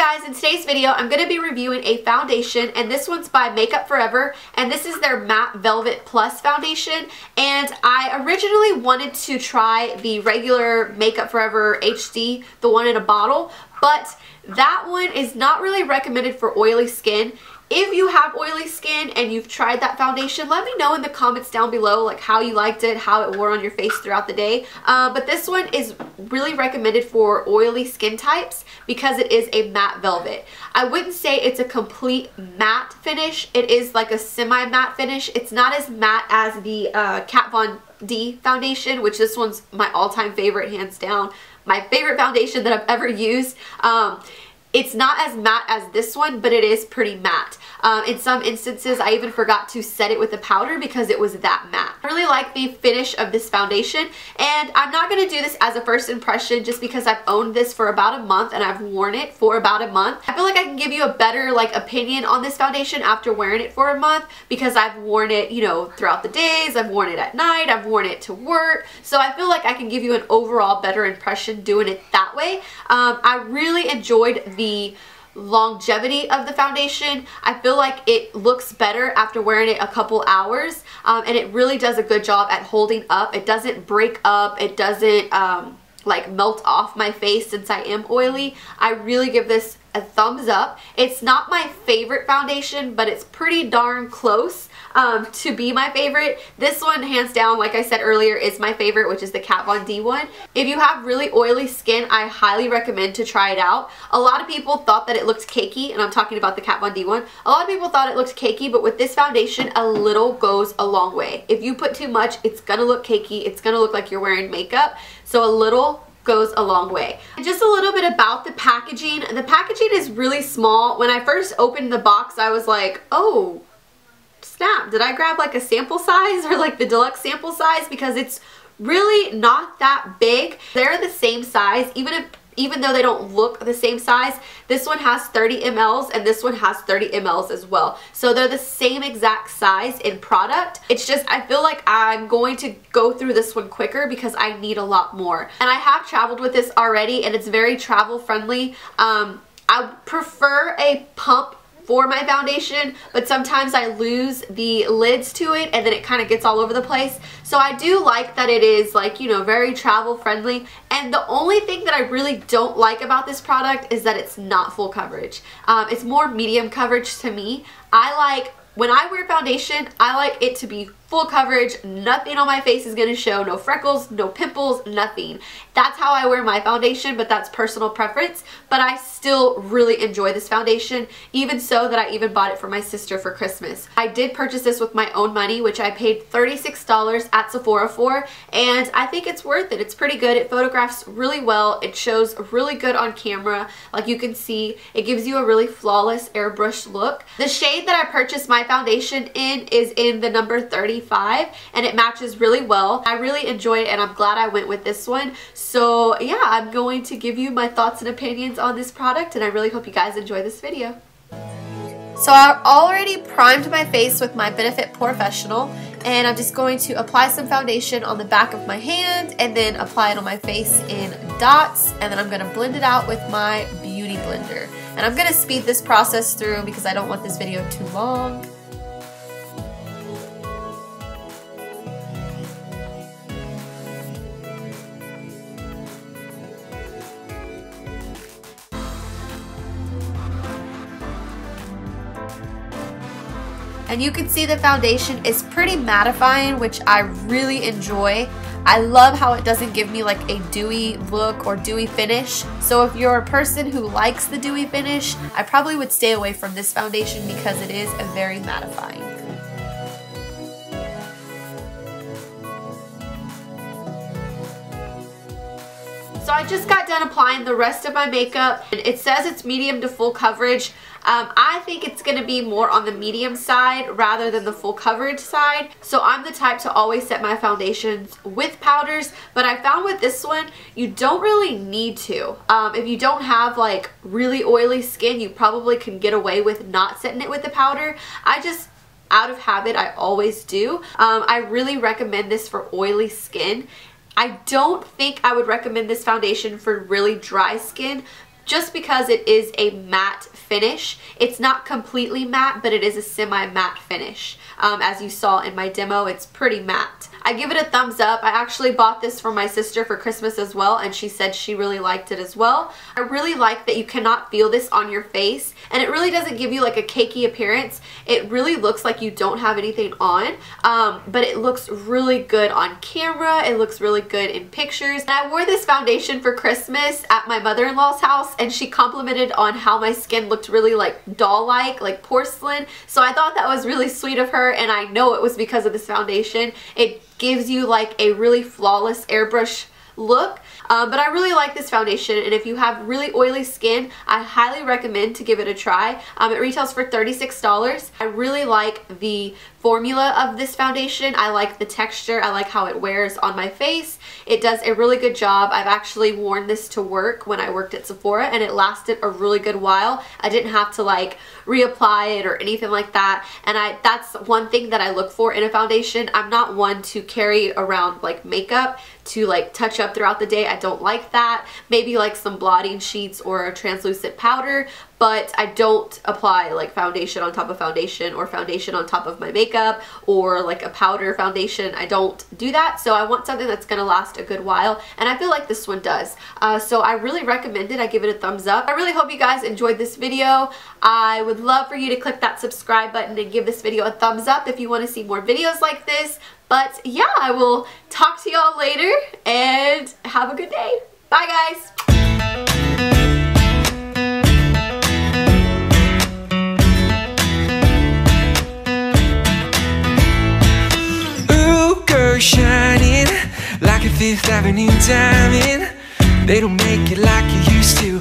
guys, in today's video I'm going to be reviewing a foundation, and this one's by Makeup Forever, and this is their Matte Velvet Plus foundation. And I originally wanted to try the regular Makeup Forever HD, the one in a bottle, but that one is not really recommended for oily skin. If you have oily skin and you've tried that foundation, let me know in the comments down below like how you liked it, how it wore on your face throughout the day. But this one is really recommended for oily skin types because it is a matte velvet. I wouldn't say it's a complete matte finish. It is like a semi-matte finish. It's not as matte as the Kat Von D foundation, which this one's my all-time favorite, hands down. My favorite foundation that I've ever used. It's not as matte as this one, but it is pretty matte. In some instances, I even forgot to set it with a powder because it was that matte. I really like the finish of this foundation, and I'm not going to do this as a first impression just because I've owned this for about a month and I've worn it for about a month. I feel like I can give you a better opinion on this foundation after wearing it for a month because I've worn it, you know, throughout the days. I've worn it at night. I've worn it to work. So I feel like I can give you an overall better impression doing it that way. I really enjoyed the longevity of the foundation. I feel like it looks better after wearing it a couple hours, and it really does a good job at holding up. It doesn't break up. It doesn't like melt off my face since I am oily. I really give this a thumbs up. It's not my favorite foundation, but it's pretty darn close to be my favorite. This one, hands down, like I said earlier, is my favorite, which is the Kat Von D one. If you have really oily skin, I highly recommend to try it out. A lot of people thought that it looked cakey, and I'm talking about the Kat Von D one. A lot of people thought it looked cakey, but with this foundation, a little goes a long way. If you put too much, it's gonna look cakey. It's gonna look like you're wearing makeup. So a little goes a long way. Just a little bit about the packaging. The packaging is really small. When I first opened the box, I was like, oh, snap, did I grab like a sample size or like the deluxe sample size? Because it's really not that big. They're the same size, even though they don't look the same size. This one has 30 mLs and this one has 30 mLs as well. So they're the same exact size in product. It's just, I feel like I'm going to go through this one quicker because I need a lot more. And I have traveled with this already, and it's very travel friendly. I prefer a pump for my foundation, but sometimes I lose the lids to it and then it kind of gets all over the place. So I do like that it is, like, you know, very travel friendly. And the only thing that I really don't like about this product is that it's not full coverage. It's more medium coverage to me. When I wear foundation, I like it to be full coverage. Nothing on my face is going to show. No freckles, no pimples, nothing. That's how I wear my foundation, but that's personal preference. But I still really enjoy this foundation, even so that I even bought it for my sister for Christmas. I did purchase this with my own money, which I paid $36 at Sephora for, and I think it's worth it. It's pretty good. It photographs really well. It shows really good on camera. Like you can see, it gives you a really flawless airbrushed look. The shade that I purchased my foundation in is in the number 35, and it matches really well. I really enjoy it, and I'm glad I went with this one. So yeah, I'm going to give you my thoughts and opinions on this product, and I really hope you guys enjoy this video. So I've already primed my face with my Benefit Professional, and I'm just going to apply some foundation on the back of my hand and then apply it on my face in dots, and then I'm going to blend it out with my Beauty Blender. And I'm going to speed this process through because I don't want this video too long. And you can see the foundation is pretty mattifying, which I really enjoy. I love how it doesn't give me like a dewy look or dewy finish. So if you're a person who likes the dewy finish, I probably would stay away from this foundation because it is a very mattifying. So I just got done applying the rest of my makeup, and it says it's medium to full coverage. I think it's going to be more on the medium side rather than the full coverage side. So I'm the type to always set my foundations with powders, but I found with this one, you don't really need to. If you don't have like really oily skin, you probably can get away with not setting it with the powder. Out of habit, I always do. I really recommend this for oily skin. I don't think I would recommend this foundation for really dry skin. just because it is a matte finish. It's not completely matte, but it is a semi-matte finish. As you saw in my demo, it's pretty matte. I give it a thumbs up. I actually bought this for my sister for Christmas as well, and she said she really liked it as well. I really like that you cannot feel this on your face, and it really doesn't give you like a cakey appearance. It really looks like you don't have anything on, but it looks really good on camera. It looks really good in pictures. And I wore this foundation for Christmas at my mother-in-law's house, and she complimented on how my skin looked really like doll-like, like porcelain. So I thought that was really sweet of her, and I know it was because of this foundation. It gives you like a really flawless airbrush look, but I really like this foundation, and if you have really oily skin, I highly recommend to give it a try. It retails for $36. I really like the formula of this foundation. I like the texture. I like how it wears on my face. It does a really good job. I've actually worn this to work when I worked at Sephora, and it lasted a really good while. I didn't have to like reapply it or anything like that, and that's one thing that I look for in a foundation. I'm not one to carry around like makeup to like touch up throughout the day. I don't like that. Maybe like some blotting sheets or a translucent powder, but I don't apply like foundation on top of foundation or foundation on top of my makeup or like a powder foundation. I don't do that, so I want something that's gonna last a good while, and I feel like this one does. So I really recommend it. I give it a thumbs up. I really hope you guys enjoyed this video. I would love for you to click that subscribe button and give this video a thumbs up if you want to see more videos like this. But yeah, I will talk to y'all later, and have a good day. Bye guys. Shining like a Fifth Avenue diamond. They don't make it like you used to.